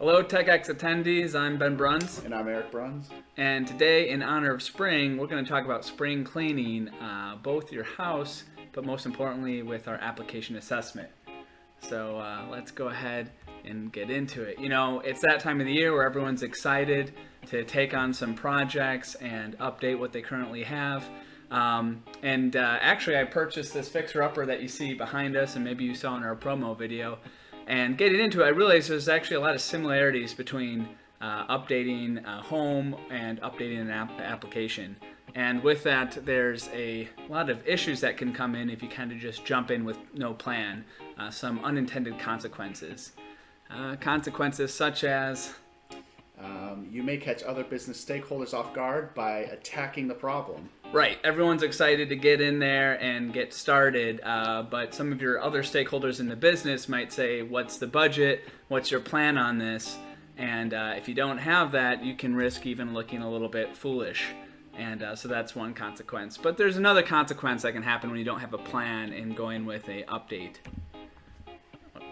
Hello, TechX attendees. I'm Ben Bruns. And I'm Eric Bruns. And today, in honor of spring, we're going to talk about spring cleaning, both your house, but most importantly, with our application assessment. So let's go ahead and get into it. You know, it's that time of the year where everyone's excited to take on some projects and update what they currently have. Actually, I purchased this fixer-upper that you see behind us, and maybe you saw in our promo video. And getting into it, I realized there's actually a lot of similarities between updating a home and updating an application. And with that, there's a lot of issues that can come in if you kind of just jump in with no plan. Some unintended consequences. Consequences such as... You may catch other business stakeholders off guard by attacking the problem. Right, everyone's excited to get in there and get started, but some of your other stakeholders in the business might say, what's the budget? What's your plan on this? And if you don't have that, you can risk even looking a little bit foolish. And so that's one consequence. But there's another consequence that can happen when you don't have a plan and going with a update.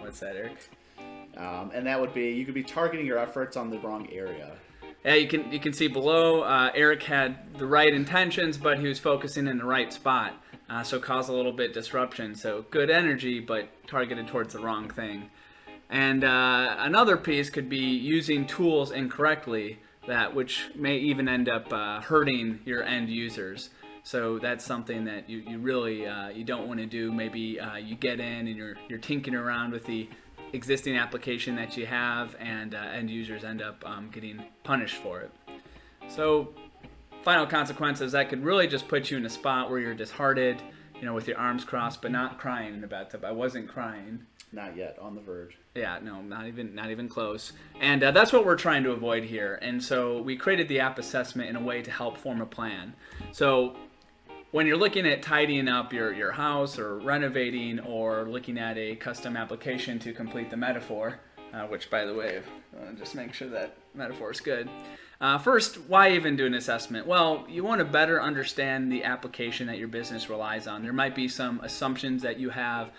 What's that, Eric? And that would be, you could be targeting your efforts on the wrong area. Yeah, you can see below, Eric had the right intentions, but he was focusing in the right spot, so caused a little bit disruption. So good energy, but targeted towards the wrong thing. And another piece could be using tools incorrectly, which may even end up hurting your end users. So that's something that you really you don't want to do. Maybe you get in and you're tinkering around with the existing application that you have, and end users end up getting punished for it. So final consequences, that could really just put you in a spot where you're disheartened, you know, with your arms crossed, but not crying in the bathtub. I wasn't crying. Not yet, on the verge. Yeah, no, not even close. And that's what we're trying to avoid here. And so we created the app assessment in a way to help form a plan. So when you're looking at tidying up your house or renovating or looking at a custom application to complete the metaphor, which, by the way, I want to just make sure that metaphor is good. First, why even do an assessment? Well, you want to better understand the application that your business relies on. There might be some assumptions that you have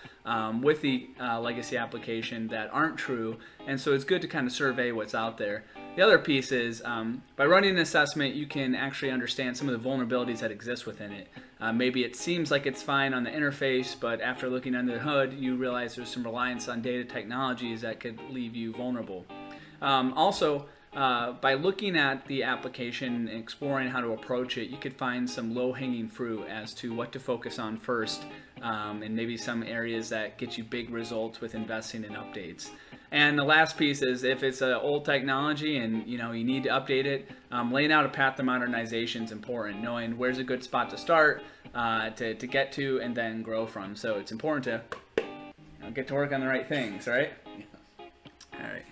with the legacy application that aren't true, and so it's good to kind of survey what's out there. The other piece is, by running an assessment, you can actually understand some of the vulnerabilities that exist within it. Maybe it seems like it's fine on the interface, but after looking under the hood, you realize there's some reliance on data technologies that could leave you vulnerable. Also, by looking at the application and exploring how to approach it, you could find some low-hanging fruit as to what to focus on first, and maybe some areas that get you big results with investing in updates. And the last piece is, if it's an old technology and you need to update it, laying out a path to modernization is important. Knowing where's a good spot to start, to get to, and then grow from. So it's important to get to work on the right things, right? All right.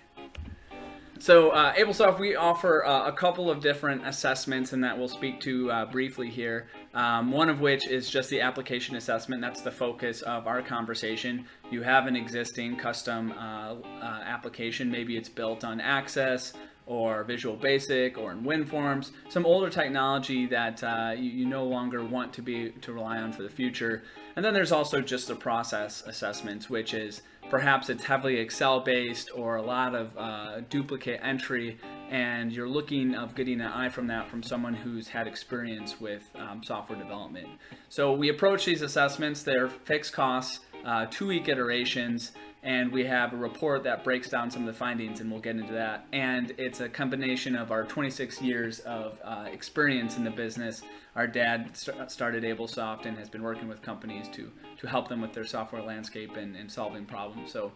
So Ablesoft, we offer a couple of different assessments, and that we'll speak to briefly here. One of which is just the application assessment. That's the focus of our conversation. You have an existing custom application. Maybe it's built on Access or Visual Basic or in WinForms, some older technology that you no longer want to rely on for the future. And then there's also just the process assessments, which is perhaps it's heavily Excel based or a lot of duplicate entry, and you're looking of getting an eye from that from someone who's had experience with software development. So we approach these assessments, they're fixed costs, 2-week iterations, and we have a report that breaks down some of the findings, and we'll get into that. And it's a combination of our 26 years of experience in the business. Our dad started Ablesoft and has been working with companies to help them with their software landscape and solving problems. So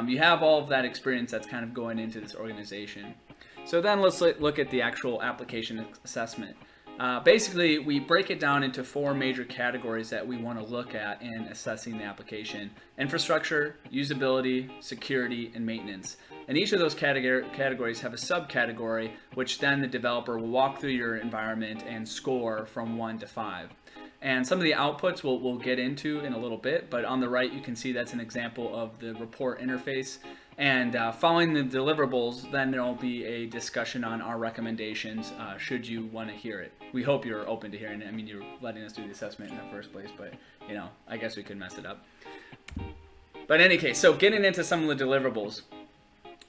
you have all of that experience that's kind of going into this organization. So then let's look at the actual application assessment. Basically, we break it down into 4 major categories that we want to look at in assessing the application: infrastructure, usability, security, and maintenance. And each of those categories have a subcategory, which then the developer will walk through your environment and score from 1 to 5. And some of the outputs we'll get into in a little bit, but on the right you can see that's an example of the report interface. And following the deliverables, then there will be a discussion on our recommendations should you want to hear it. We hope you're open to hearing it. I mean, you're letting us do the assessment in the first place, but I guess we could mess it up. But in any case, so getting into some of the deliverables.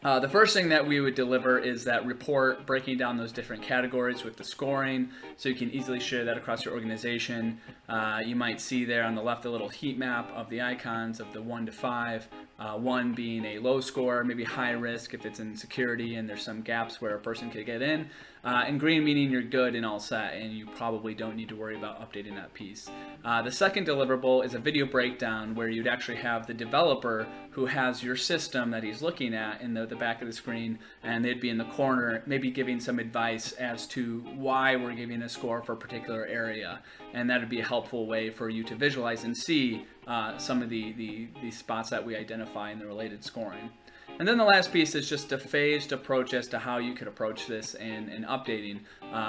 The first thing that we would deliver is that report breaking down those different categories with the scoring, so you can easily share that across your organization. You might see there on the left a little heat map of the icons of the 1 to 5, 1 being a low score, maybe high risk if it's in security and there's some gaps where a person could get in, and green meaning you're good and all set and you probably don't need to worry about updating that piece. The second deliverable is a video breakdown where you'd actually have the developer who has your system that he's looking at in the back of the screen, and they'd be in the corner maybe giving some advice as to why we're giving a score for a particular area, and that would be a helpful way for you to visualize and see some of the spots that we identify in the related scoring. And then the last piece is just a phased approach as to how you could approach this and updating,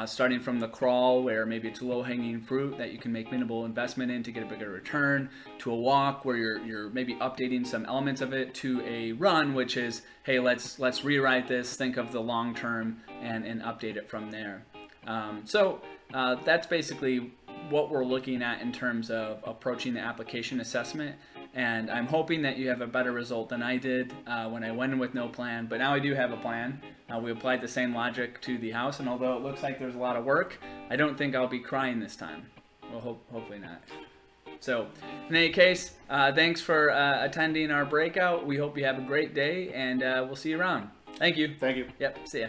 starting from the crawl where maybe it's low-hanging fruit that you can make minimal investment in to get a bigger return, to a walk where you're maybe updating some elements of it, to a run, which is, hey, let's rewrite this, think of the long term, and update it from there. So that's basically what we're looking at in terms of approaching the application assessment. And I'm hoping that you have a better result than I did when I went in with no plan. But now I do have a plan. We applied the same logic to the house, and although it looks like there's a lot of work, I don't think I'll be crying this time. Well, hopefully not. So, in any case, thanks for attending our breakout. We hope you have a great day, and we'll see you around. Thank you. Thank you. Yep, see ya.